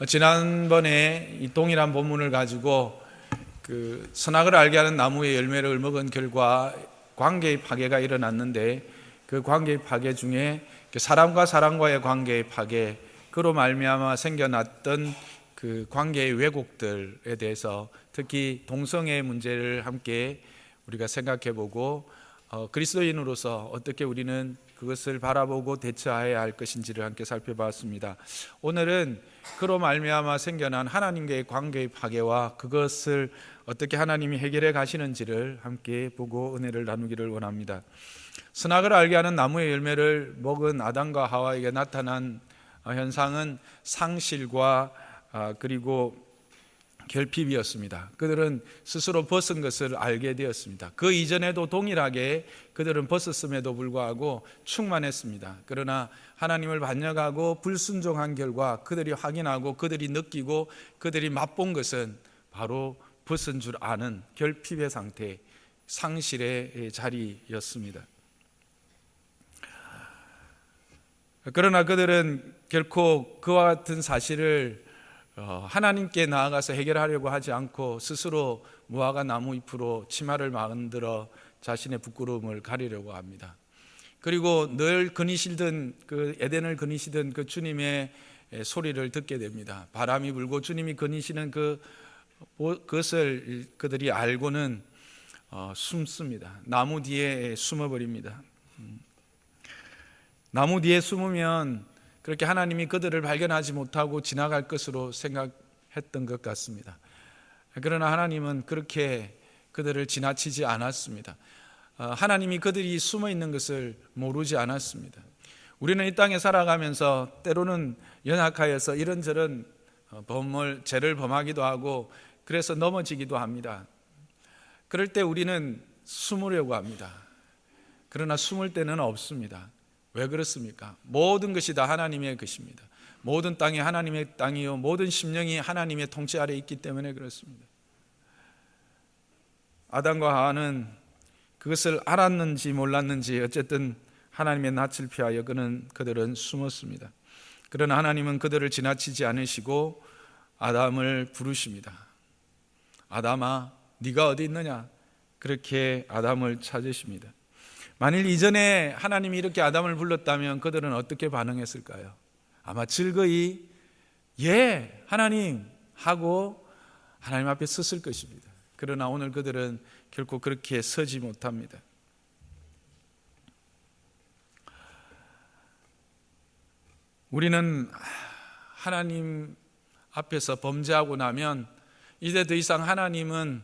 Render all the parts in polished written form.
지난번에 이 동일한 본문을 가지고 그 선악을 알게 하는 나무의 열매를 먹은 결과 관계의 파괴가 일어났는데, 그 관계의 파괴 중에 사람과 사람과의 관계의 파괴, 그로 말미암아 생겨났던 그 관계의 왜곡들에 대해서, 특히 동성애의 문제를 함께 우리가 생각해보고 그리스도인으로서 어떻게 우리는 그것을 바라보고 대처해야 할 것인지를 함께 살펴봤습니다. 오늘은 그로 말미암아 생겨난 하나님과의 관계의 파괴와 그것을 어떻게 하나님이 해결해 가시는지를 함께 보고 은혜를 나누기를 원합니다. 선악을 알게 하는 나무의 열매를 먹은 아담과 하와에게 나타난 현상은 상실과 그리고 결핍이었습니다. 그들은 스스로 벗은 것을 알게 되었습니다. 그 이전에도 동일하게 그들은 벗었음에도 불구하고 충만했습니다. 그러나 하나님을 반역하고 불순종한 결과 그들이 확인하고 그들이 느끼고 그들이 맛본 것은 바로 벗은 줄 아는 결핍의 상태, 상실의 자리였습니다. 그러나 그들은 결코 그와 같은 사실을 하나님께 나아가서 해결하려고 하지 않고 스스로 무화과 나무 잎으로 치마를 만들어 자신의 부끄러움을 가리려고 합니다. 그리고 늘 거니시던 그 에덴을 거니시던 그 주님의 소리를 듣게 됩니다. 바람이 불고 주님이 거니시는 그것을 그들이 알고는 숨습니다. 나무 뒤에 숨어버립니다. 나무 뒤에 숨으면 그렇게 하나님이 그들을 발견하지 못하고 지나갈 것으로 생각했던 것 같습니다. 그러나 하나님은 그렇게 그들을 지나치지 않았습니다. 하나님이 그들이 숨어 있는 것을 모르지 않았습니다. 우리는 이 땅에 살아가면서 때로는 연약하여서 이런저런 죄를 범하기도 하고 그래서 넘어지기도 합니다. 그럴 때 우리는 숨으려고 합니다. 그러나 숨을 때는 없습니다. 왜 그렇습니까? 모든 것이 다 하나님의 것입니다. 모든 땅이 하나님의 땅이요 모든 심령이 하나님의 통치 아래에 있기 때문에 그렇습니다. 아담과 하와는 그것을 알았는지 몰랐는지 어쨌든 하나님의 낯을 피하여 그들은 숨었습니다. 그러나 하나님은 그들을 지나치지 않으시고 아담을 부르십니다. 아담아, 네가 어디 있느냐? 그렇게 아담을 찾으십니다. 만일 이전에 하나님이 이렇게 아담을 불렀다면 그들은 어떻게 반응했을까요? 아마 즐거이 예, 하나님 하고 하나님 앞에 섰을 것입니다. 그러나 오늘 그들은 결코 그렇게 서지 못합니다. 우리는 하나님 앞에서 범죄하고 나면 이제 더 이상 하나님은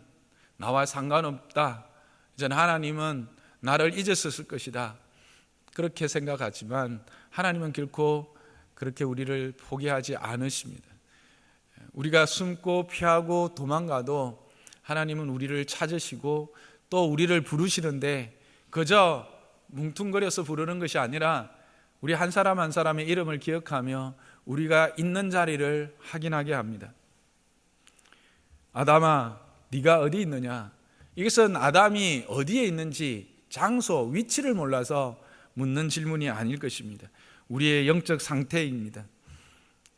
나와 상관없다. 이제는 하나님은 나를 잊었을 것이다. 그렇게 생각하지만 하나님은 결코 그렇게 우리를 포기하지 않으십니다. 우리가 숨고 피하고 도망가도 하나님은 우리를 찾으시고 또 우리를 부르시는데 그저 뭉퉁거려서 부르는 것이 아니라 우리 한 사람 한 사람의 이름을 기억하며 우리가 있는 자리를 확인하게 합니다. 아담아, 네가 어디 있느냐? 이것은 아담이 어디에 있는지 장소, 위치를 몰라서 묻는 질문이 아닐 것입니다. 우리의 영적 상태입니다.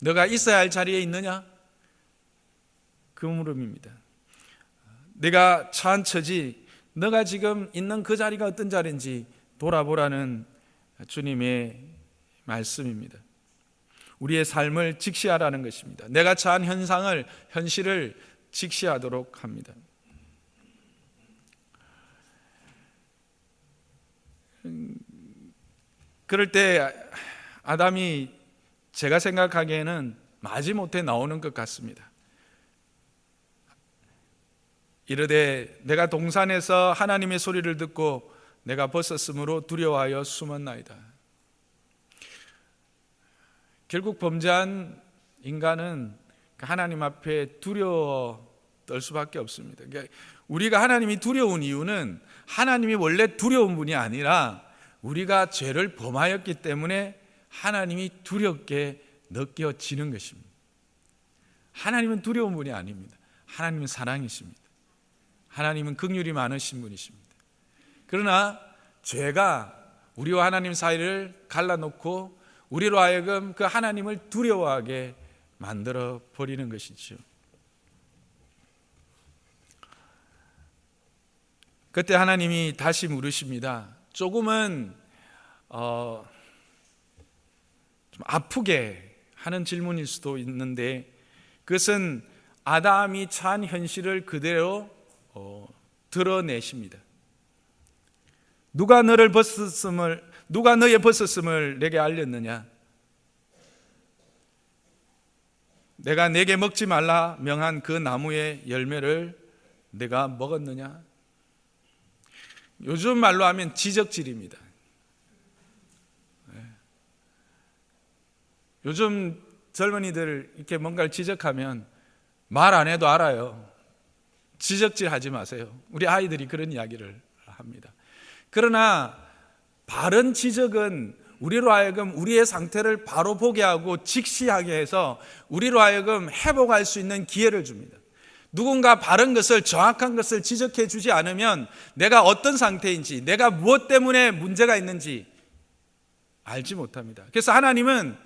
너가 있어야 할 자리에 있느냐? 그 물음입니다. 내가 처한 처지, 너가 지금 있는 그 자리가 어떤 자리인지 돌아보라는 주님의 말씀입니다. 우리의 삶을 직시하라는 것입니다. 내가 처한 현실을 직시하도록 합니다. 그럴 때 아담이 제가 생각하기에는 마지못해 나오는 것 같습니다. 이르되 내가 동산에서 하나님의 소리를 듣고 내가 벗었으므로 두려워하여 숨었나이다. 결국 범죄한 인간은 하나님 앞에 두려워 떨 수밖에 없습니다. 그러니까 우리가 하나님이 두려운 이유는 하나님이 원래 두려운 분이 아니라 우리가 죄를 범하였기 때문에 하나님이 두렵게 느껴지는 것입니다. 하나님은 두려운 분이 아닙니다. 하나님은 사랑이십니다. 하나님은 긍휼이 많으신 분이십니다. 그러나 죄가 우리와 하나님 사이를 갈라놓고 우리로 하여금 그 하나님을 두려워하게 만들어 버리는 것이죠. 그때 하나님이 다시 물으십니다. 조금은 좀 아프게 하는 질문일 수도 있는데, 그것은 아담이 처한 현실을 그대로 드러내십니다. 누가 너의 벗었음을 내게 알렸느냐? 내가 내게 먹지 말라 명한 그 나무의 열매를 내가 먹었느냐? 요즘 말로 하면 지적질입니다. 요즘 젊은이들 이렇게 뭔가를 지적하면 말 안 해도 알아요. 지적질 하지 마세요. 우리 아이들이 그런 이야기를 합니다. 그러나 바른 지적은 우리로 하여금 우리의 상태를 바로 보게 하고 직시하게 해서 우리로 하여금 회복할 수 있는 기회를 줍니다. 누군가 바른 것을, 정확한 것을 지적해 주지 않으면 내가 어떤 상태인지, 내가 무엇 때문에 문제가 있는지 알지 못합니다. 그래서 하나님은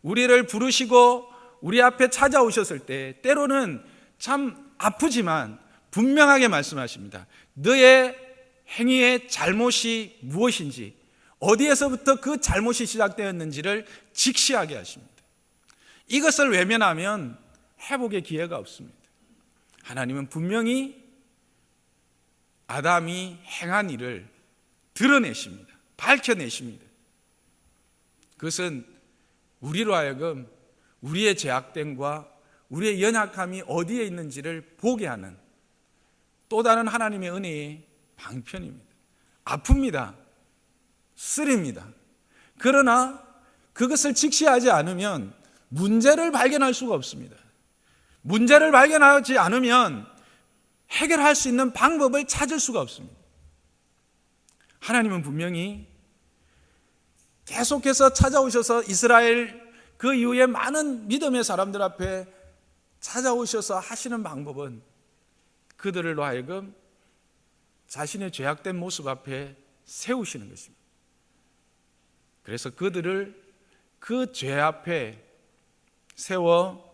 우리를 부르시고 우리 앞에 찾아오셨을 때 때로는 참 아프지만 분명하게 말씀하십니다. 너의 행위의 잘못이 무엇인지, 어디에서부터 그 잘못이 시작되었는지를 직시하게 하십니다. 이것을 외면하면 회복의 기회가 없습니다. 하나님은 분명히 아담이 행한 일을 드러내십니다. 밝혀내십니다. 그것은 우리로 하여금 우리의 죄악됨과 우리의 연약함이 어디에 있는지를 보게 하는 또 다른 하나님의 은혜의 방편입니다. 아픕니다. 쓰립니다. 그러나 그것을 직시하지 않으면 문제를 발견할 수가 없습니다. 문제를 발견하지 않으면 해결할 수 있는 방법을 찾을 수가 없습니다. 하나님은 분명히 계속해서 찾아오셔서 이스라엘 그 이후에 많은 믿음의 사람들 앞에 찾아오셔서 하시는 방법은 그들로 하여금 자신의 죄악된 모습 앞에 세우시는 것입니다. 그래서 그들을 그 죄 앞에 세워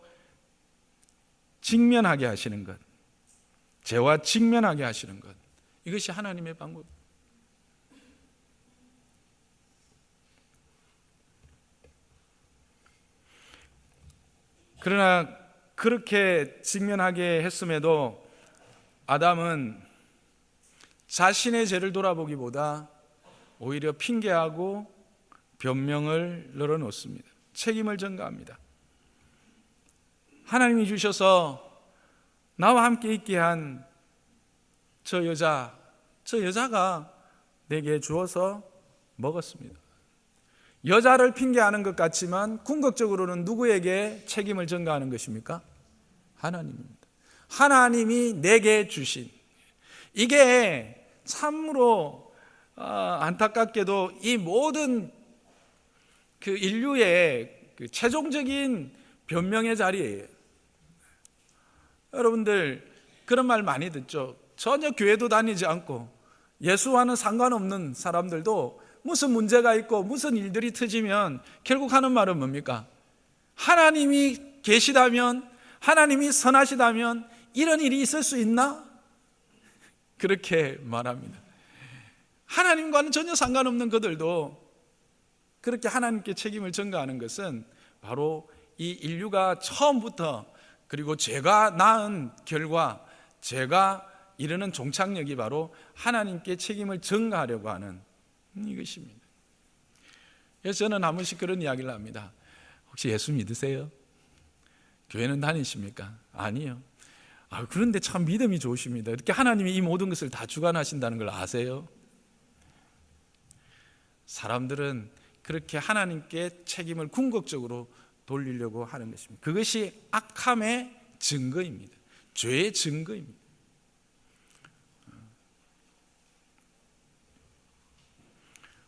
직면하게 하시는 것, 죄와 직면하게 하시는 것, 이것이 하나님의 방법입니다. 그러나 그렇게 직면하게 했음에도 아담은 자신의 죄를 돌아보기보다 오히려 핑계하고 변명을 늘어놓습니다. 책임을 전가합니다. 하나님이 주셔서 나와 함께 있게 한 저 여자가 내게 주어서 먹었습니다. 여자를 핑계하는 것 같지만 궁극적으로는 누구에게 책임을 전가하는 것입니까? 하나님입니다. 하나님이 내게 주신, 이게 참으로 안타깝게도 이 모든 그 인류의 그 최종적인 변명의 자리예요. 여러분들 그런 말 많이 듣죠. 전혀 교회도 다니지 않고 예수와는 상관없는 사람들도 무슨 문제가 있고 무슨 일들이 터지면 결국 하는 말은 뭡니까? 하나님이 계시다면, 하나님이 선하시다면 이런 일이 있을 수 있나? 그렇게 말합니다. 하나님과는 전혀 상관없는 그들도 그렇게 하나님께 책임을 전가하는 것은 바로 이 인류가 처음부터, 그리고 죄가 낳은 결과, 죄가 이르는 종착역이 바로 하나님께 책임을 전가하려고 하는 이것입니다. 그래서 저는 한 번씩 그런 이야기를 합니다. 혹시 예수 믿으세요? 교회는 다니십니까? 아니요. 그런데 참 믿음이 좋으십니다. 이렇게 하나님이 이 모든 것을 다 주관하신다는 걸 아세요? 사람들은 그렇게 하나님께 책임을 궁극적으로 돌리려고 하는 것입니다. 그것이 악함의 증거입니다. 죄의 증거입니다.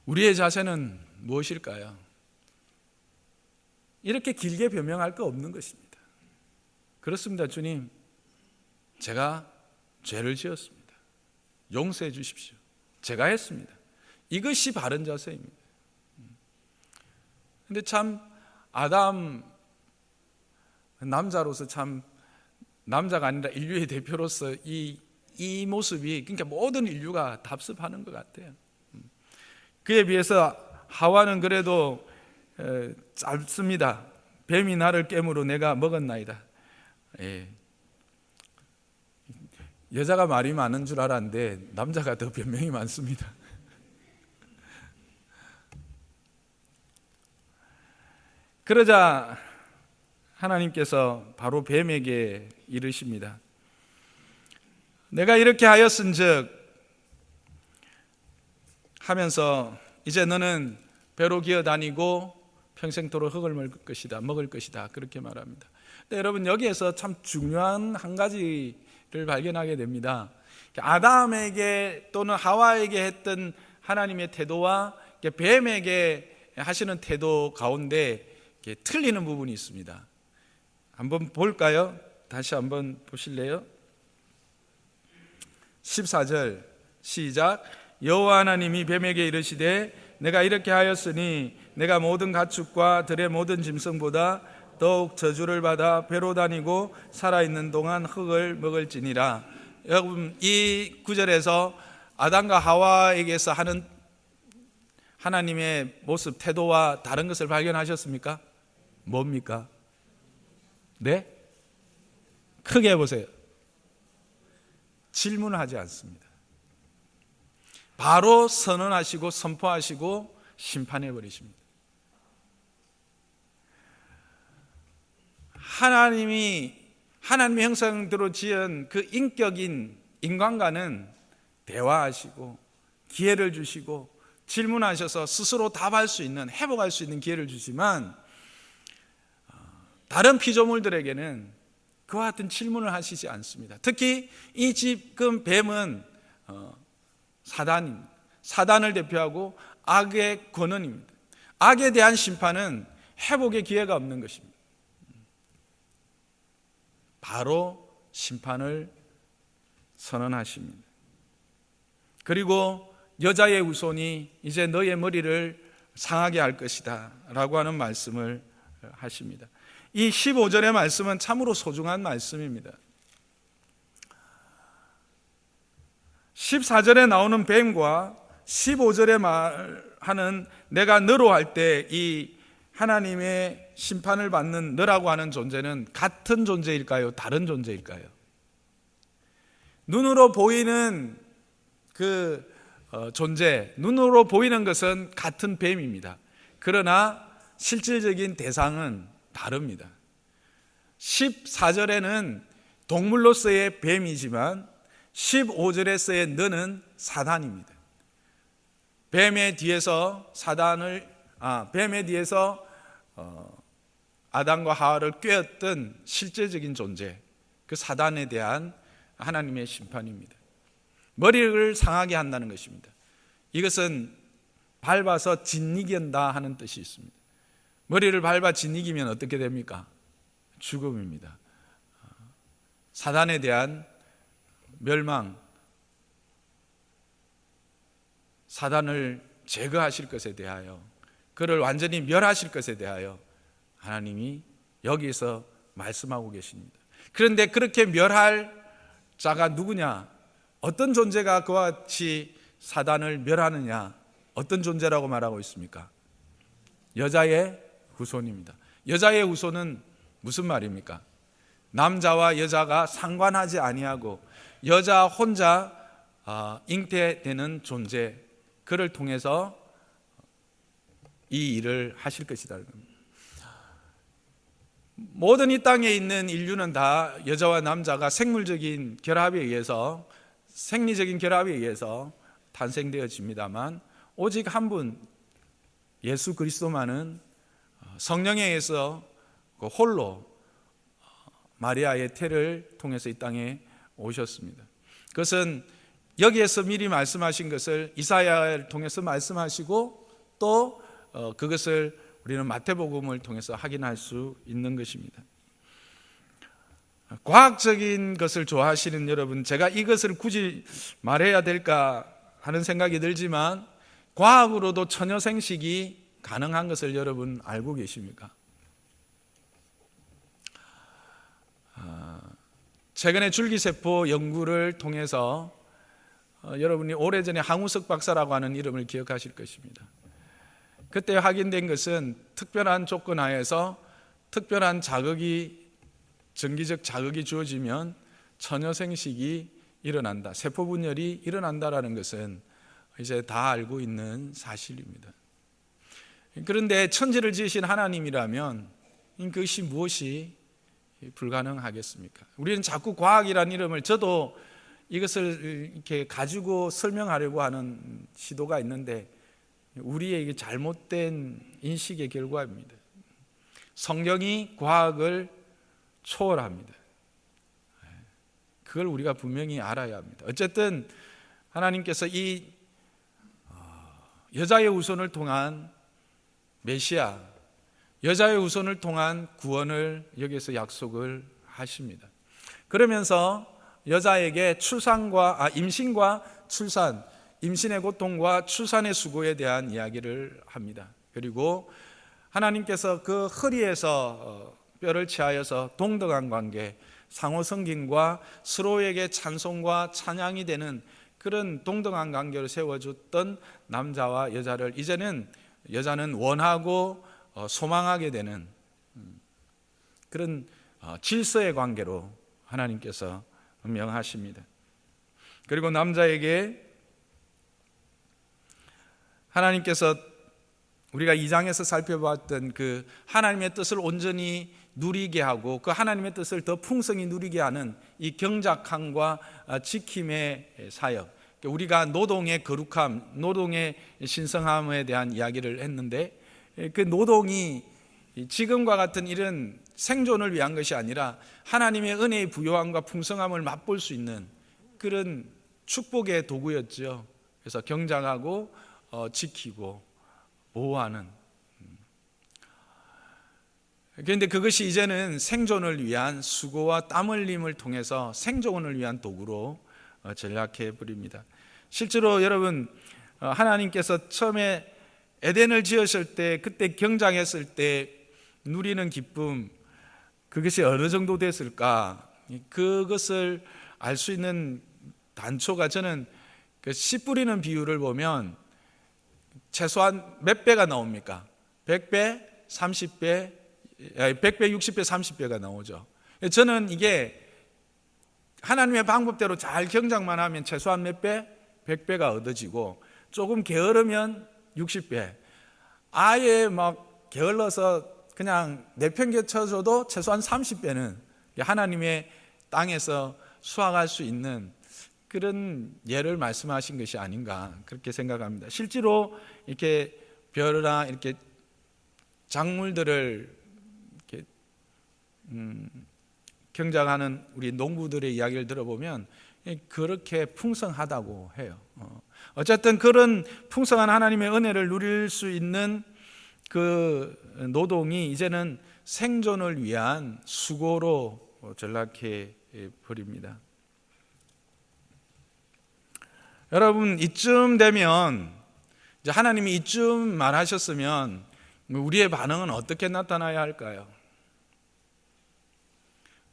우리의 자세는 무엇일까요? 이렇게 길게 변명할 거 없는 것입니다. 그렇습니다. 주님, 제가 죄를 지었습니다. 용서해 주십시오. 제가 했습니다. 이것이 바른 자세입니다. 그런데 참 아담은 남자로서 참, 남자가 아니라 인류의 대표로서 이 모습이, 그러니까 모든 인류가 답습하는 것 같아요. 그에 비해서 하와는 그래도 짧습니다. 뱀이 나를 깨물어 내가 먹었나이다. 예. 여자가 말이 많은 줄 알았는데 남자가 더 변명이 많습니다. 그러자 하나님께서 바로 뱀에게 이르십니다. 내가 이렇게 하였은즉 하면서 이제 너는 배로 기어다니고 평생토록 흙을 먹을 것이다. 그렇게 말합니다. 근데 여러분, 여기에서 참 중요한 한 가지를 발견하게 됩니다. 아담에게 또는 하와에게 했던 하나님의 태도와 뱀에게 하시는 태도 가운데 틀리는 부분이 있습니다. 한번 볼까요? 다시 한번 보실래요? 14절 시작. 여호와 하나님이 뱀에게 이르시되 내가 이렇게 하였으니 내가 모든 가축과 들의 모든 짐승보다 더욱 저주를 받아 배로 다니고 살아있는 동안 흙을 먹을지니라. 여러분, 이 구절에서 아담과 하와에게서 하는 하나님의 모습, 태도와 다른 것을 발견하셨습니까? 뭡니까? 네? 크게 해보세요. 질문하지 않습니다. 바로 선언하시고 선포하시고 심판해버리십니다. 하나님의 형상대로 지은 그 인격인 인간과는 대화하시고 기회를 주시고 질문하셔서 스스로 답할 수 있는, 회복할 수 있는 기회를 주시지만 다른 피조물들에게는 그와 같은 질문을 하시지 않습니다. 특히 이 지금 뱀은 사단입니다. 사단을 대표하고 악의 권원입니다. 악에 대한 심판은 회복의 기회가 없는 것입니다. 바로 심판을 선언하십니다. 그리고 여자의 후손이 이제 너의 머리를 상하게 할 것이다 라고 하는 말씀을 하십니다. 이 15절의 말씀은 참으로 소중한 말씀입니다. 14절에 나오는 뱀과 15절에 말하는 내가 너로 할 때 이 하나님의 심판을 받는 너라고 하는 존재는 같은 존재일까요? 다른 존재일까요? 눈으로 보이는 그 존재, 눈으로 보이는 것은 같은 뱀입니다. 그러나 실질적인 대상은 다릅니다. 14절에는 동물로서의 뱀이지만 15절에서의 너는 사단입니다. 뱀의 뒤에서 뱀의 뒤에서 아담과 하와를 꿰었던 실제적인 존재, 그 사단에 대한 하나님의 심판입니다. 머리를 상하게 한다는 것입니다. 이것은 밟아서 짓이긴다 하는 뜻이 있습니다. 머리를 밟아 짓이기면 어떻게 됩니까? 죽음입니다. 사단에 대한 멸망, 사단을 제거하실 것에 대하여, 그를 완전히 멸하실 것에 대하여 하나님이 여기서 말씀하고 계십니다. 그런데 그렇게 멸할 자가 누구냐? 어떤 존재가 그와 같이 사단을 멸하느냐? 어떤 존재라고 말하고 있습니까? 여자의 후손입니다. 여자의 후손은 무슨 말입니까? 남자와 여자가 상관하지 아니하고 여자 혼자 잉태되는 존재, 그를 통해서 이 일을 하실 것이다. 모든 이 땅에 있는 인류는 다 여자와 남자가 생물적인 결합에 의해서, 생리적인 결합에 의해서 탄생되어집니다만 오직 한 분, 예수 그리스도만은 성령에 의해서 홀로 마리아의 태를 통해서 이 땅에 오셨습니다. 그것은 여기에서 미리 말씀하신 것을 이사야를 통해서 말씀하시고 또 그것을 우리는 마태복음을 통해서 확인할 수 있는 것입니다. 과학적인 것을 좋아하시는 여러분, 제가 이것을 굳이 말해야 될까 하는 생각이 들지만 과학으로도 처녀 생식이 가능한 것을 여러분 알고 계십니까? 최근에 줄기세포 연구를 통해서 여러분이 오래전에 항우석 박사라고 하는 이름을 기억하실 것입니다. 그때 확인된 것은 특별한 조건 하에서 특별한 전기적 자극이 주어지면 처녀생식이 일어난다, 세포분열이 일어난다라는 것은 이제 다 알고 있는 사실입니다. 그런데 천지를 지으신 하나님이라면 그것이 무엇이 불가능하겠습니까? 우리는 자꾸 과학이라는 이름을, 저도 이것을 이렇게 가지고 설명하려고 하는 시도가 있는데 우리의 이게 잘못된 인식의 결과입니다. 성경이 과학을 초월합니다. 그걸 우리가 분명히 알아야 합니다. 어쨌든 하나님께서 이 여자의 후손을 통한 메시아, 여자의 후손을 통한 구원을 여기서 약속을 하십니다. 그러면서 여자에게 임신과 출산, 임신의 고통과 출산의 수고에 대한 이야기를 합니다. 그리고 하나님께서 그 허리에서 뼈를 취하여서 동등한 관계, 상호 성김과 서로에게 찬송과 찬양이 되는 그런 동등한 관계를 세워줬던 남자와 여자를 이제는 여자는 원하고 소망하게 되는 그런 질서의 관계로 하나님께서 명하십니다. 그리고 남자에게 하나님께서 우리가 2장에서 살펴봤던 그 하나님의 뜻을 온전히 누리게 하고 그 하나님의 뜻을 더 풍성히 누리게 하는 이 경작함과 지킴의 사역, 우리가 노동의 거룩함, 노동의 신성함에 대한 이야기를 했는데 그 노동이 지금과 같은 이런 생존을 위한 것이 아니라 하나님의 은혜의 부요함과 풍성함을 맛볼 수 있는 그런 축복의 도구였죠. 그래서 경작하고 지키고 보호하는. 그런데 그것이 이제는 생존을 위한 수고와 땀 흘림을 통해서 생존을 위한 도구로 전락해 버립니다. 실제로 여러분, 하나님께서 처음에 에덴을 지으실 때, 그때 경작했을 때 누리는 기쁨, 그것이 어느 정도 됐을까? 그것을 알 수 있는 단초가, 저는 그 씨 뿌리는 비율을 보면 최소한 몇 배가 나옵니까? 100배, 30배, 100배, 60배, 30배가 나오죠. 저는 이게 하나님의 방법대로 잘 경작만 하면 최소한 몇 배? 100배가 얻어지고, 조금 게으르면 60배, 아예 막 게을러서 그냥 내팽개쳐줘도 최소한 30배는 하나님의 땅에서 수확할 수 있는 그런 예를 말씀하신 것이 아닌가, 그렇게 생각합니다. 실제로 이렇게 벼르나 이렇게 작물들을 이렇게 경작하는 우리 농부들의 이야기를 들어보면 그렇게 풍성하다고 해요. 어쨌든 그런 풍성한 하나님의 은혜를 누릴 수 있는 그 노동이 이제는 생존을 위한 수고로 전락해 버립니다. 여러분, 이쯤 되면, 이제 하나님이 이쯤 말하셨으면 우리의 반응은 어떻게 나타나야 할까요?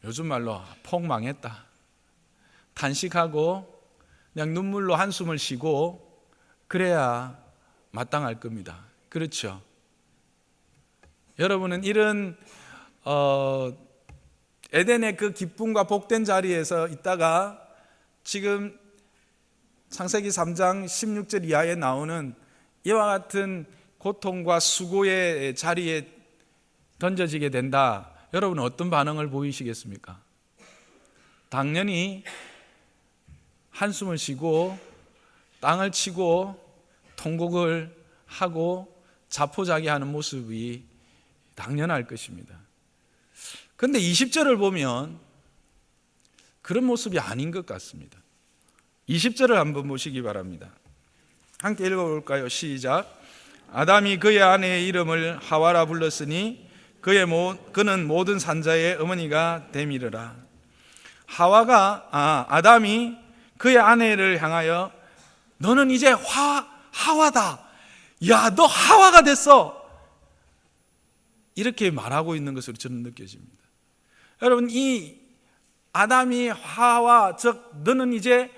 요즘 말로 폭 망했다, 탄식하고 그냥 눈물로 한숨을 쉬고 그래야 마땅할 겁니다. 그렇죠? 여러분은 이런 에덴의 그 기쁨과 복된 자리에서 있다가 지금 창세기 3장 16절 이하에 나오는 이와 같은 고통과 수고의 자리에 던져지게 된다. 여러분은 어떤 반응을 보이시겠습니까? 당연히 한숨을 쉬고 땅을 치고 통곡을 하고 자포자기하는 모습이 당연할 것입니다. 그런데 20절을 보면 그런 모습이 아닌 것 같습니다. 20절을 한번 보시기 바랍니다. 함께 읽어볼까요? 시작. 아담이 그의 아내의 이름을 하와라 불렀으니 그는 모든 산자의 어머니가 됨이르라. 아담이 그의 아내를 향하여 너는 이제 하와다, 야, 너 하와가 됐어, 이렇게 말하고 있는 것으로 저는 느껴집니다. 여러분, 이 아담이 하와, 즉 너는 이제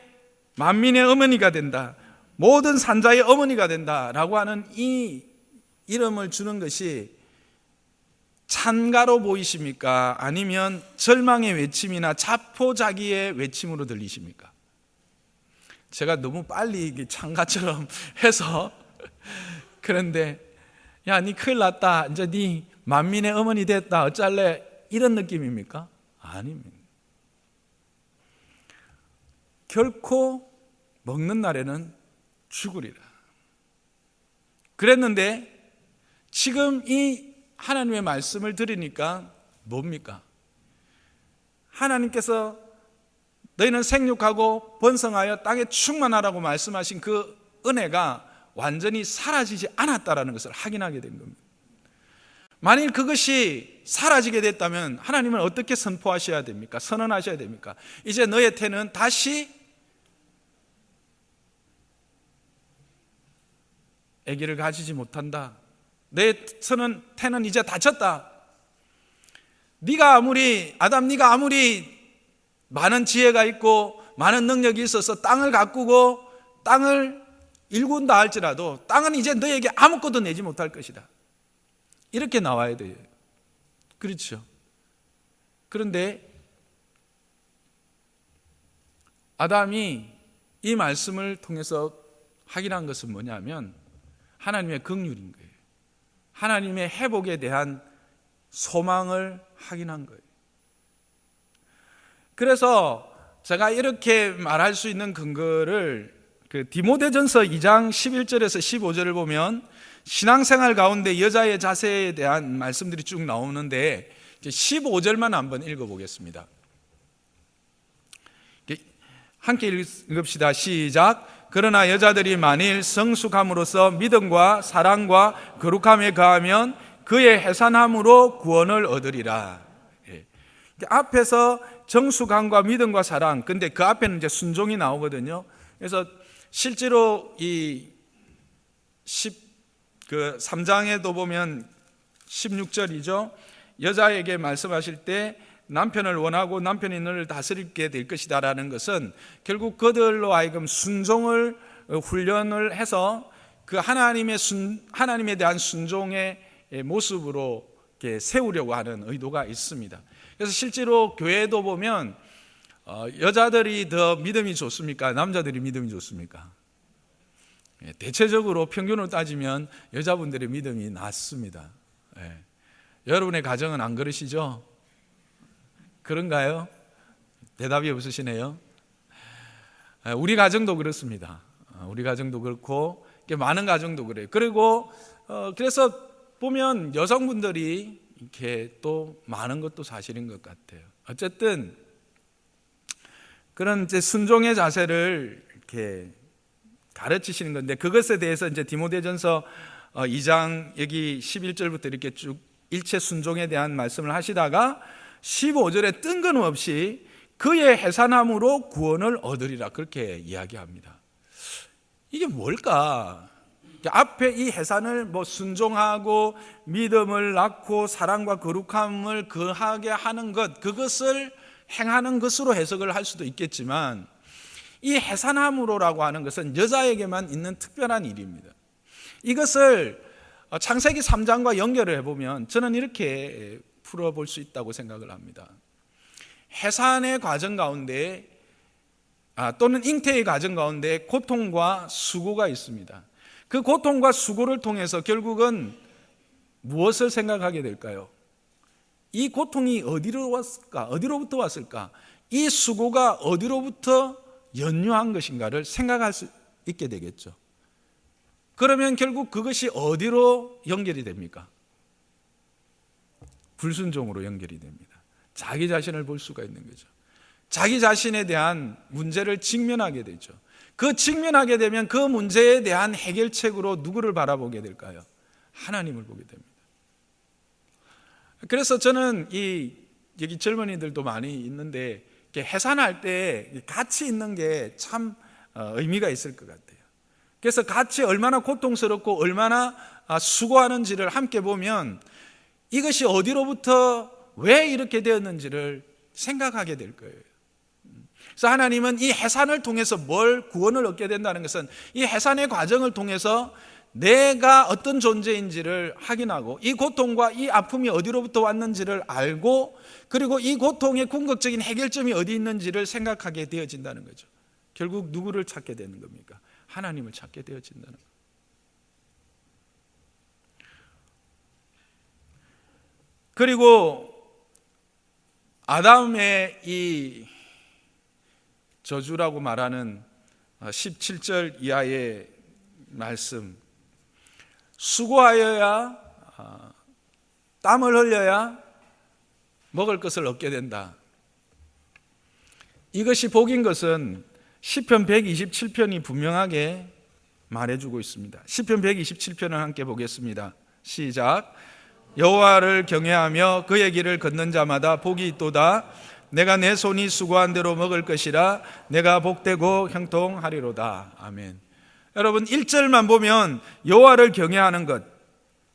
만민의 어머니가 된다, 모든 산자의 어머니가 된다라고 하는 이 이름을 주는 것이 찬가로 보이십니까? 아니면 절망의 외침이나 자포자기의 외침으로 들리십니까? 제가 너무 빨리 찬가처럼 해서 그런데 야, 니 큰일 났다, 이제 니 만민의 어머니 됐다, 어쩔래, 이런 느낌입니까? 아닙니다. 결코 먹는 날에는 죽으리라 그랬는데 지금 이 하나님의 말씀을 들으니까 뭡니까? 하나님께서 너희는 생육하고 번성하여 땅에 충만하라고 말씀하신 그 은혜가 완전히 사라지지 않았다라는 것을 확인하게 된 겁니다. 만일 그것이 사라지게 됐다면 하나님은 어떻게 선포하셔야 됩니까? 선언하셔야 됩니까? 이제 너의 태는 다시 아기를 가지지 못한다. 내 태는 이제 닫혔다. 네가 아무리 많은 지혜가 있고 많은 능력이 있어서 땅을 가꾸고 땅을 일군다 할지라도 땅은 이제 너에게 아무것도 내지 못할 것이다. 이렇게 나와야 돼요. 그렇죠? 그런데 아담이 이 말씀을 통해서 확인한 것은 뭐냐면 하나님의 긍휼인 거예요. 하나님의 회복에 대한 소망을 확인한 거예요. 그래서 제가 이렇게 말할 수 있는 근거를 디모데전서 2장 11절에서 15절을 보면 신앙생활 가운데 여자의 자세에 대한 말씀들이 쭉 나오는데 15절만 한번 읽어보겠습니다. 함께 읽읍시다. 시작. 그러나 여자들이 만일 성숙함으로써 믿음과 사랑과 거룩함에 거하면 그의 해산함으로 구원을 얻으리라. 앞에서 정숙함과 믿음과 사랑, 근데 그 앞에는 이제 순종이 나오거든요. 그래서 실제로 이 3장에도 보면 16절이죠. 여자에게 말씀하실 때 남편을 원하고 남편이 너를 다스리게 될 것이다 라는 것은 결국 그들로 하여금 순종을 훈련을 해서 그 하나님에 대한 순종의 모습으로 이렇게 세우려고 하는 의도가 있습니다. 그래서 실제로 교회도 보면 여자들이 더 믿음이 좋습니까? 남자들이 믿음이 좋습니까? 대체적으로 평균으로 따지면 여자분들의 믿음이 낮습니다. 여러분의 가정은 안 그러시죠? 그런가요? 대답이 없으시네요. 우리 가정도 그렇습니다. 우리 가정도 그렇고 많은 가정도 그래요. 그리고 그래서 보면 여성분들이 이렇게 또 많은 것도 사실인 것 같아요. 어쨌든 그런 이제 순종의 자세를 이렇게 가르치시는 건데 그것에 대해서 이제 디모데전서 2장 여기 11절부터 이렇게 쭉 일체 순종에 대한 말씀을 하시다가 15절에 뜬금없이 그의 해산함으로 구원을 얻으리라 그렇게 이야기합니다. 이게 뭘까? 앞에 이 해산을 순종하고 믿음을 낳고 사랑과 거룩함을 거하게 하는 것, 그것을 행하는 것으로 해석을 할 수도 있겠지만 이 해산함으로라고 하는 것은 여자에게만 있는 특별한 일입니다. 이것을 창세기 3장과 연결을 해보면 저는 이렇게 풀어볼 수 있다고 생각을 합니다. 해산의 과정 가운데 또는 잉태의 과정 가운데 고통과 수고가 있습니다. 그 고통과 수고를 통해서 결국은 무엇을 생각하게 될까요? 이 고통이 어디로부터 왔을까? 이 수고가 어디로부터 연유한 것인가를 생각할 수 있게 되겠죠. 그러면 결국 그것이 어디로 연결이 됩니까? 불순종으로 연결이 됩니다. 자기 자신을 볼 수가 있는 거죠. 자기 자신에 대한 문제를 직면하게 되죠. 그 직면하게 되면 그 문제에 대한 해결책으로 누구를 바라보게 될까요? 하나님을 보게 됩니다. 그래서 저는 여기 젊은이들도 많이 있는데 해산할 때 같이 있는 게 참 의미가 있을 것 같아요. 그래서 같이 얼마나 고통스럽고 얼마나 수고하는지를 함께 보면 이것이 어디로부터 왜 이렇게 되었는지를 생각하게 될 거예요. 그래서 하나님은 이 해산을 통해서 뭘 구원을 얻게 된다는 것은 이 해산의 과정을 통해서 내가 어떤 존재인지를 확인하고 이 고통과 이 아픔이 어디로부터 왔는지를 알고 그리고 이 고통의 궁극적인 해결점이 어디 있는지를 생각하게 되어진다는 거죠. 결국 누구를 찾게 되는 겁니까? 하나님을 찾게 되어진다는 거예요. 그리고 아담의 이 저주라고 말하는 17절 이하의 말씀, 수고하여야 땀을 흘려야 먹을 것을 얻게 된다. 이것이 복인 것은 시편 127편이 분명하게 말해주고 있습니다. 시편 127편을 함께 보겠습니다. 시작. 여호와를 경외하며 그의 길을 걷는 자마다 복이 있도다. 내가 내 손이 수고한 대로 먹을 것이라. 내가 복되고 형통하리로다. 아멘. 여러분 1절만 보면 여호와를 경외하는 것,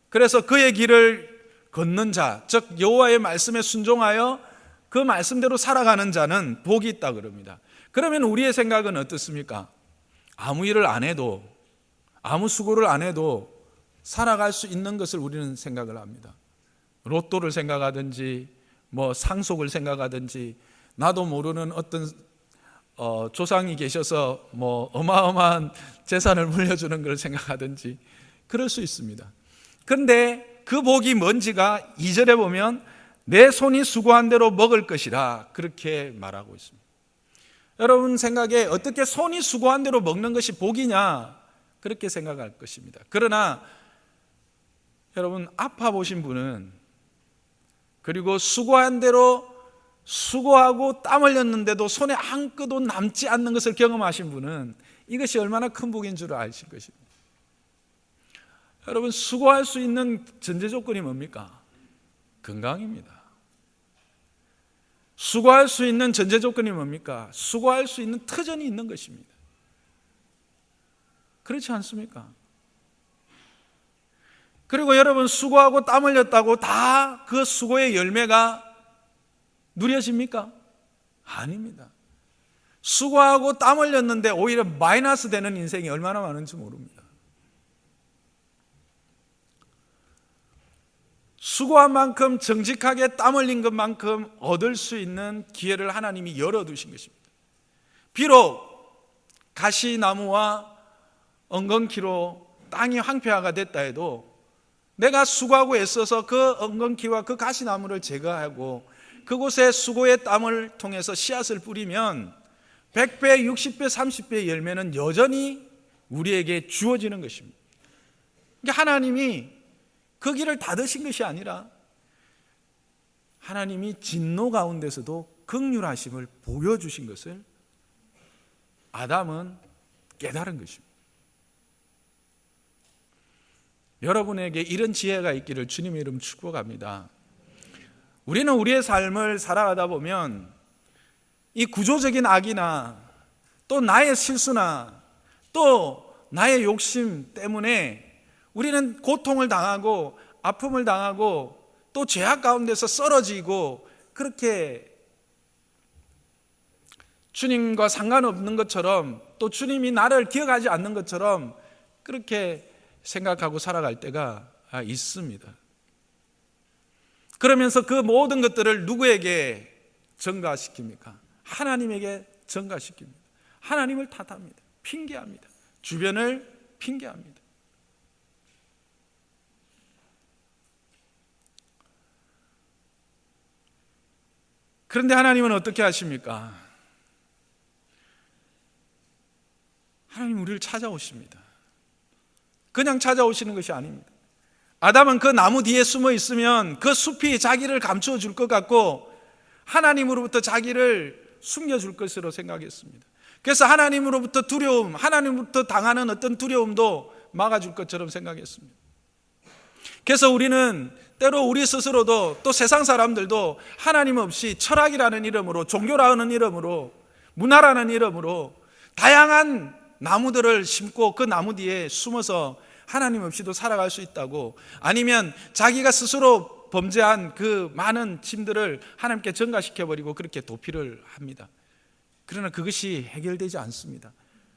그래서 그의 길을 걷는 자, 즉 여호와의 말씀에 순종하여 그 말씀대로 살아가는 자는 복이 있다 그럽니다. 그러면 우리의 생각은 어떻습니까? 아무 일을 안 해도, 아무 수고를 안 해도 살아갈 수 있는 것을 우리는 생각을 합니다. 로또를 생각하든지 상속을 생각하든지, 나도 모르는 어떤 조상이 계셔서 어마어마한 재산을 물려주는 걸 생각하든지 그럴 수 있습니다. 그런데 그 복이 뭔지가 2절에 보면 내 손이 수고한 대로 먹을 것이라 그렇게 말하고 있습니다. 여러분 생각에 어떻게 손이 수고한 대로 먹는 것이 복이냐, 그렇게 생각할 것입니다. 그러나 여러분 아파 보신 분은, 그리고 수고한 대로 수고하고 땀 흘렸는데도 손에 한 끗도 남지 않는 것을 경험하신 분은 이것이 얼마나 큰 복인 줄 아실 것입니다. 여러분 수고할 수 있는 전제 조건이 뭡니까? 건강입니다. 수고할 수 있는 전제 조건이 뭡니까? 수고할 수 있는 터전이 있는 것입니다. 그렇지 않습니까? 그리고 여러분 수고하고 땀 흘렸다고 다 그 수고의 열매가 누려집니까? 아닙니다. 수고하고 땀 흘렸는데 오히려 마이너스 되는 인생이 얼마나 많은지 모릅니다. 수고한 만큼 정직하게 땀 흘린 것만큼 얻을 수 있는 기회를 하나님이 열어두신 것입니다. 비록 가시나무와 엉겅퀴로 땅이 황폐화가 됐다 해도 내가 수고하고 애써서 그 엉겅퀴와 그 가시나무를 제거하고 그곳에 수고의 땀을 통해서 씨앗을 뿌리면 100배, 60배, 30배의 열매는 여전히 우리에게 주어지는 것입니다. 그러니까 하나님이 그 길을 닫으신 것이 아니라 하나님이 진노 가운데서도 긍휼하심을 보여주신 것을 아담은 깨달은 것입니다. 여러분에게 이런 지혜가 있기를 주님의 이름 축복합니다. 우리는 우리의 삶을 살아가다 보면 이 구조적인 악이나 또 나의 실수나 또 나의 욕심 때문에 우리는 고통을 당하고 아픔을 당하고 또 죄악 가운데서 썰어지고 그렇게 주님과 상관없는 것처럼 또 주님이 나를 기억하지 않는 것처럼 그렇게 생각하고 살아갈 때가 있습니다. 그러면서 그 모든 것들을 누구에게 전가시킵니까? 하나님에게 전가시킵니다. 하나님을 탓합니다. 핑계합니다. 주변을 핑계합니다. 그런데 하나님은 어떻게 하십니까? 하나님 우리를 찾아오십니다. 그냥 찾아오시는 것이 아닙니다. 아담은 그 나무 뒤에 숨어 있으면 그 숲이 자기를 감추어 줄 것 같고 하나님으로부터 자기를 숨겨줄 것으로 생각했습니다. 그래서 하나님으로부터 두려움, 하나님으로부터 당하는 어떤 두려움도 막아줄 것처럼 생각했습니다. 그래서 우리는 때로 우리 스스로도 또 세상 사람들도 하나님 없이 철학이라는 이름으로, 종교라는 이름으로, 문화라는 이름으로 다양한 나무들을 심고 그 나무 뒤에 숨어서 하나님 없이도 살아갈 수 있다고, 아니면 자기가 스스로 또 범죄한 그 많은 짐들을 하나님께 전가시켜버리고 그렇게 도피를 합니다. 그러나 그것이 해결되지 않습니다.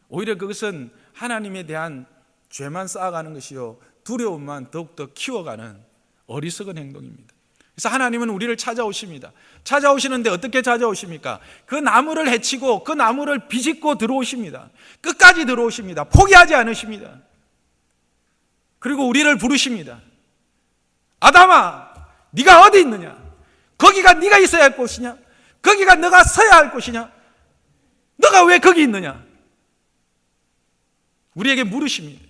오히려 그것은 하나님에 대한 죄만 쌓아가는 것이요, 두려움만 더욱더 키워가는 어리석은 행동입니다. 그래서 하나님은 우리를 찾아오십니다. 찾아오시는데 어떻게 찾아오십니까? 그 나무를 해치고 그 나무를 비집고 들어오십니다. 끝까지 들어오십니다. 포기하지 않으십니다. 그리고 우리를 부르십니다. 아담아, 네가 어디 있느냐? 거기가 네가 있어야 할 곳이냐? 거기가 너가 서야 할 곳이냐? 너가 왜 거기 있느냐? 우리에게 물으십니다.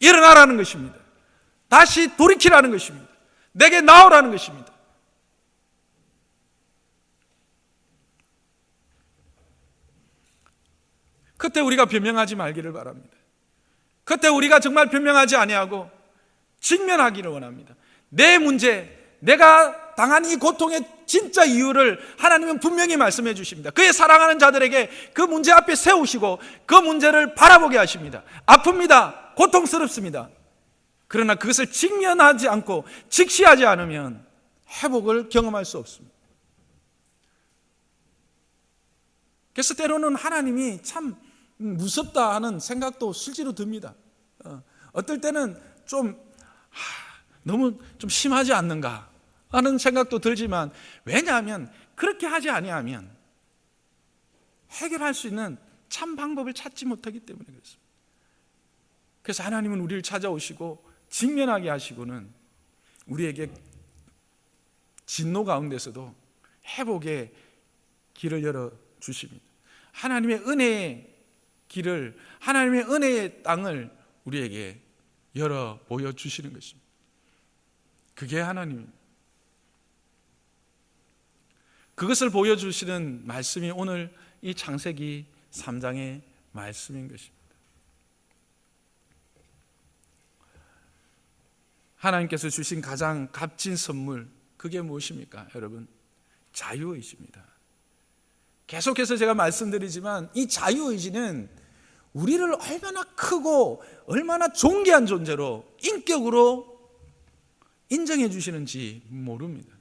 일어나라는 것입니다. 다시 돌이키라는 것입니다. 내게 나오라는 것입니다. 그때 우리가 변명하지 말기를 바랍니다. 그때 우리가 정말 변명하지 아니하고 직면하기를 원합니다. 내 문제, 내가 당한 이 고통의 진짜 이유를 하나님은 분명히 말씀해 주십니다. 그의 사랑하는 자들에게 그 문제 앞에 세우시고 그 문제를 바라보게 하십니다. 아픕니다. 고통스럽습니다. 그러나 그것을 직면하지 않고 직시하지 않으면 회복을 경험할 수 없습니다. 그래서 때로는 하나님이 참 무섭다 하는 생각도 실제로 듭니다. 어떨 때는 너무 좀 심하지 않는가 하는 생각도 들지만, 왜냐하면 그렇게 하지 아니하면 해결할 수 있는 참 방법을 찾지 못하기 때문에 그렇습니다. 그래서 하나님은 우리를 찾아오시고 직면하게 하시고는 우리에게 진노 가운데서도 회복의 길을 열어주십니다. 하나님의 은혜의 길을, 하나님의 은혜의 땅을 우리에게 열어 보여주시는 것입니다. 그게 하나님입니다. 그것을 보여주시는 말씀이 오늘 이 창세기 3장의 말씀인 것입니다. 하나님께서 주신 가장 값진 선물, 그게 무엇입니까? 여러분, 자유의지입니다. 계속해서 제가 말씀드리지만 이 자유의지는 우리를 얼마나 크고 얼마나 존귀한 존재로 인격으로 인정해 주시는지 모릅니다.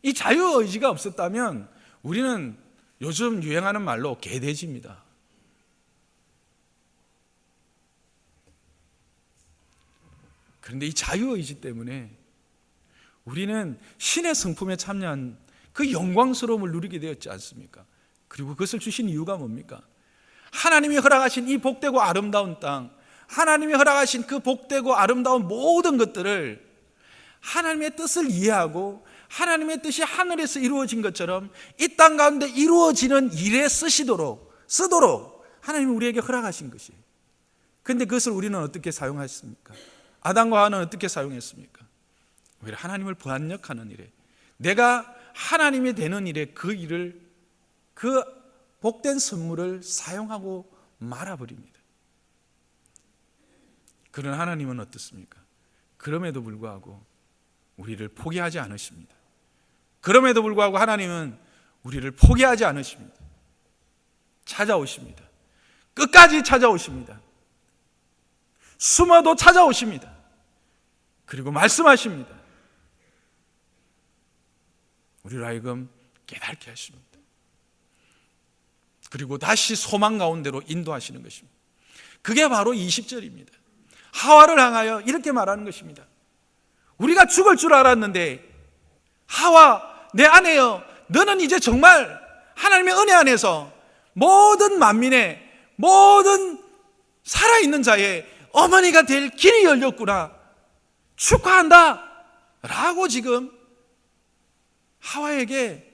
이 자유의지가 없었다면 우리는 요즘 유행하는 말로 개돼지입니다. 그런데 이 자유의지 때문에 우리는 신의 성품에 참여한 그 영광스러움을 누리게 되었지 않습니까? 그리고 그것을 주신 이유가 뭡니까? 하나님이 허락하신 이 복되고 아름다운 땅, 하나님이 허락하신 그 복되고 아름다운 모든 것들을 하나님의 뜻을 이해하고 하나님의 뜻이 하늘에서 이루어진 것처럼 이 땅 가운데 이루어지는 일에 쓰도록 하나님이 우리에게 허락하신 것이에요. 그런데 그것을 우리는 어떻게 사용했습니까? 아담과 하와는 어떻게 사용했습니까? 오히려 하나님을 반역하는 일에, 내가 하나님이 되는 일에 그 일을, 그 복된 선물을 사용하고 말아버립니다. 그러나 하나님은 어떻습니까? 그럼에도 불구하고 우리를 포기하지 않으십니다. 그럼에도 불구하고 하나님은 우리를 포기하지 않으십니다. 찾아오십니다. 끝까지 찾아오십니다. 숨어도 찾아오십니다. 그리고 말씀하십니다. 우리를 하여금 깨닫게 하십니다. 그리고 다시 소망 가운데로 인도하시는 것입니다. 그게 바로 20절입니다. 하와를 향하여 이렇게 말하는 것입니다. 우리가 죽을 줄 알았는데, 하와 내 아내여, 너는 이제 정말 하나님의 은혜 안에서 모든 만민의, 모든 살아있는 자의 어머니가 될 길이 열렸구나, 축하한다 라고 지금 하와에게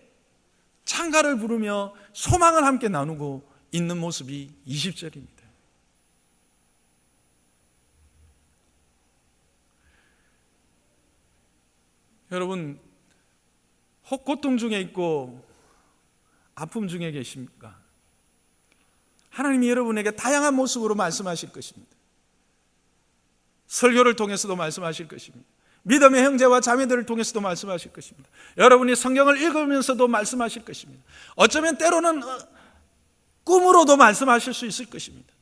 찬가를 부르며 소망을 함께 나누고 있는 모습이 20절입니다. 여러분, 혹 고통 중에 있고 아픔 중에 계십니까? 하나님이 여러분에게 다양한 모습으로 말씀하실 것입니다. 설교를 통해서도 말씀하실 것입니다. 믿음의 형제와 자매들을 통해서도 말씀하실 것입니다. 여러분이 성경을 읽으면서도 말씀하실 것입니다. 어쩌면 때로는 꿈으로도 말씀하실 수 있을 것입니다.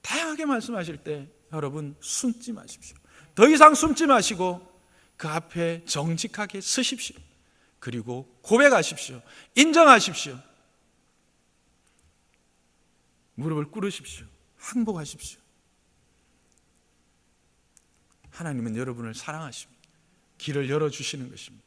다양하게 말씀하실 때 여러분 숨지 마십시오. 더 이상 숨지 마시고 그 앞에 정직하게 서십시오. 그리고 고백하십시오. 인정하십시오. 무릎을 꿇으십시오. 항복하십시오. 하나님은 여러분을 사랑하십니다. 길을 열어주시는 것입니다.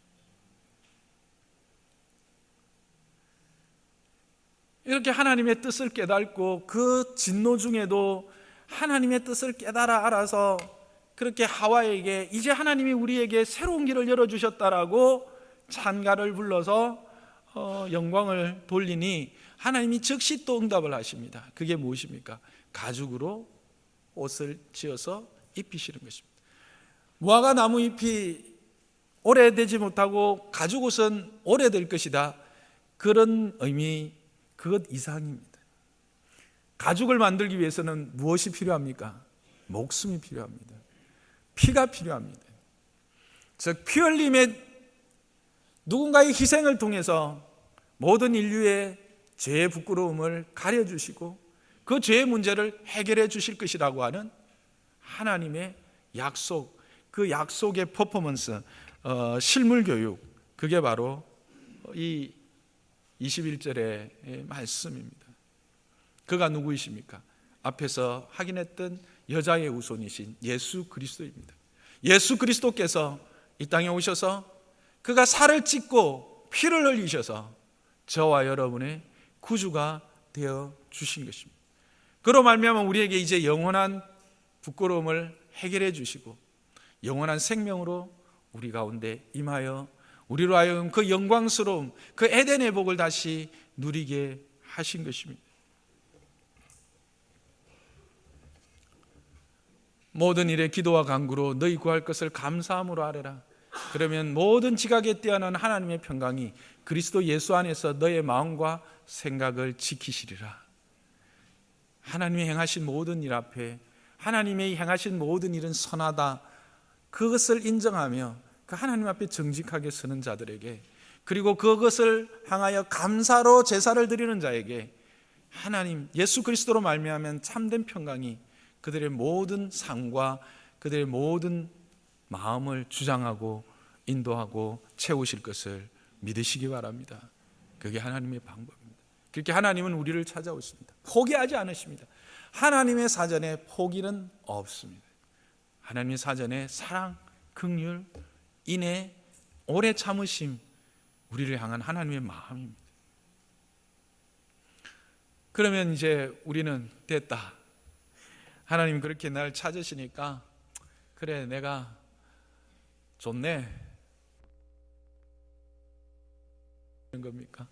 이렇게 하나님의 뜻을 깨닫고 그 진노 중에도 하나님의 뜻을 깨달아 알아서 그렇게 하와에게 이제 하나님이 우리에게 새로운 길을 열어주셨다라고 찬가를 불러서 영광을 돌리니 하나님이 즉시 또 응답을 하십니다. 그게 무엇입니까? 가죽으로 옷을 지어서 입히시는 것입니다. 무화과 나무 잎이 오래되지 못하고 가죽 옷은 오래될 것이다. 그런 의미, 그것 이상입니다. 가죽을 만들기 위해서는 무엇이 필요합니까? 목숨이 필요합니다. 피가 필요합니다. 즉 피 흘림의 누군가의 희생을 통해서 모든 인류의 죄의 부끄러움을 가려주시고 그 죄의 문제를 해결해 주실 것이라고 하는 하나님의 약속, 그 약속의 퍼포먼스, 실물 교육, 그게 바로 이 21절의 말씀입니다. 그가 누구이십니까? 앞에서 확인했던 여자의 후손이신 예수 그리스도입니다. 예수 그리스도께서 이 땅에 오셔서 그가 살을 찢고 피를 흘리셔서 저와 여러분의 구주가 되어 주신 것입니다. 그로 말미암아 우리에게 이제 영원한 부끄러움을 해결해 주시고 영원한 생명으로 우리 가운데 임하여 우리로 하여금 그 영광스러움, 그 에덴의 복을 다시 누리게 하신 것입니다. 모든 일에 기도와 간구로 너희 구할 것을 감사함으로 하래라. 그러면 모든 지각에 뛰어난 하나님의 평강이 그리스도 예수 안에서 너의 마음과 생각을 지키시리라. 하나님이 행하신 모든 일 앞에 하나님의 행하신 모든 일은 선하다, 그것을 인정하며 그 하나님 앞에 정직하게 서는 자들에게, 그리고 그것을 향하여 감사로 제사를 드리는 자에게 하나님 예수 그리스도로 말미암은 참된 평강이 그들의 모든 삶과 그들의 모든 마음을 주장하고 인도하고 채우실 것을 믿으시기 바랍니다. 그게 하나님의 방법입니다. 그렇게 하나님은 우리를 찾아오십니다. 포기하지 않으십니다. 하나님의 사전에 포기는 없습니다. 하나님의 사전에 사랑, 긍휼, 인애, 오래 참으심, 우리를 향한 하나님의 마음입니다. 그러면 이제 우리는 됐다. 하나님 그렇게 날 찾으시니까 그래 내가 좋네 그런 겁니까?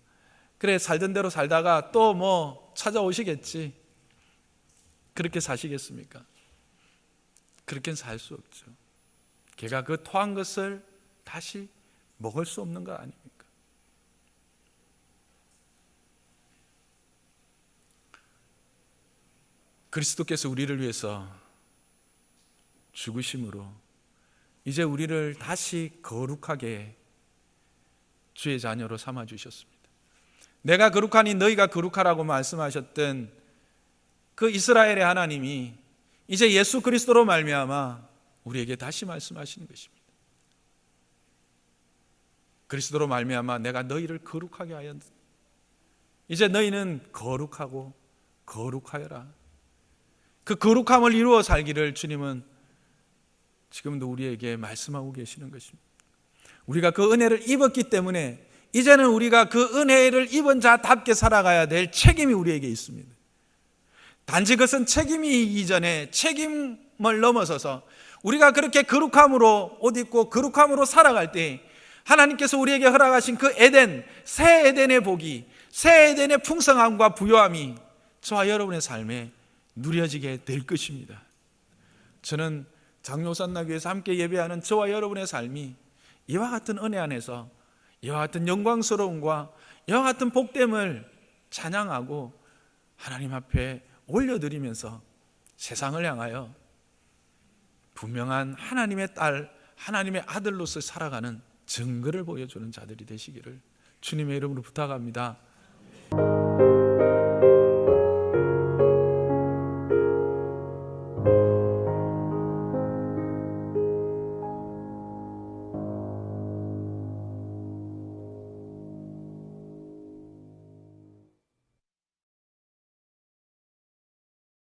그래 살던 대로 살다가 또 뭐 찾아오시겠지, 그렇게 사시겠습니까? 그렇게는 살 수 없죠. 걔가 그 토한 것을 다시 먹을 수 없는 거 아닙니까? 그리스도께서 우리를 위해서 죽으심으로 이제 우리를 다시 거룩하게 주의 자녀로 삼아주셨습니다. 내가 거룩하니 너희가 거룩하라고 말씀하셨던 그 이스라엘의 하나님이 이제 예수 그리스도로 말미암아 우리에게 다시 말씀하시는 것입니다. 그리스도로 말미암아 내가 너희를 거룩하게 하였다. 이제 너희는 거룩하고 거룩하여라. 그 거룩함을 이루어 살기를 주님은 지금도 우리에게 말씀하고 계시는 것입니다. 우리가 그 은혜를 입었기 때문에 이제는 우리가 그 은혜를 입은 자답게 살아가야 될 책임이 우리에게 있습니다. 단지 그것은 책임이 이전에 책임을 넘어서서 우리가 그렇게 거룩함으로 옷 입고 거룩함으로 살아갈 때 하나님께서 우리에게 허락하신 그 에덴, 새 에덴의 복이, 새 에덴의 풍성함과 부요함이 저와 여러분의 삶에 누려지게 될 것입니다. 저는 장로산나교에서 함께 예배하는 저와 여러분의 삶이 이와 같은 은혜 안에서 이와 같은 영광스러움과 이와 같은 복됨을 찬양하고 하나님 앞에 올려드리면서 세상을 향하여 분명한 하나님의 딸, 하나님의 아들로서 살아가는 증거를 보여주는 자들이 되시기를 주님의 이름으로 부탁합니다.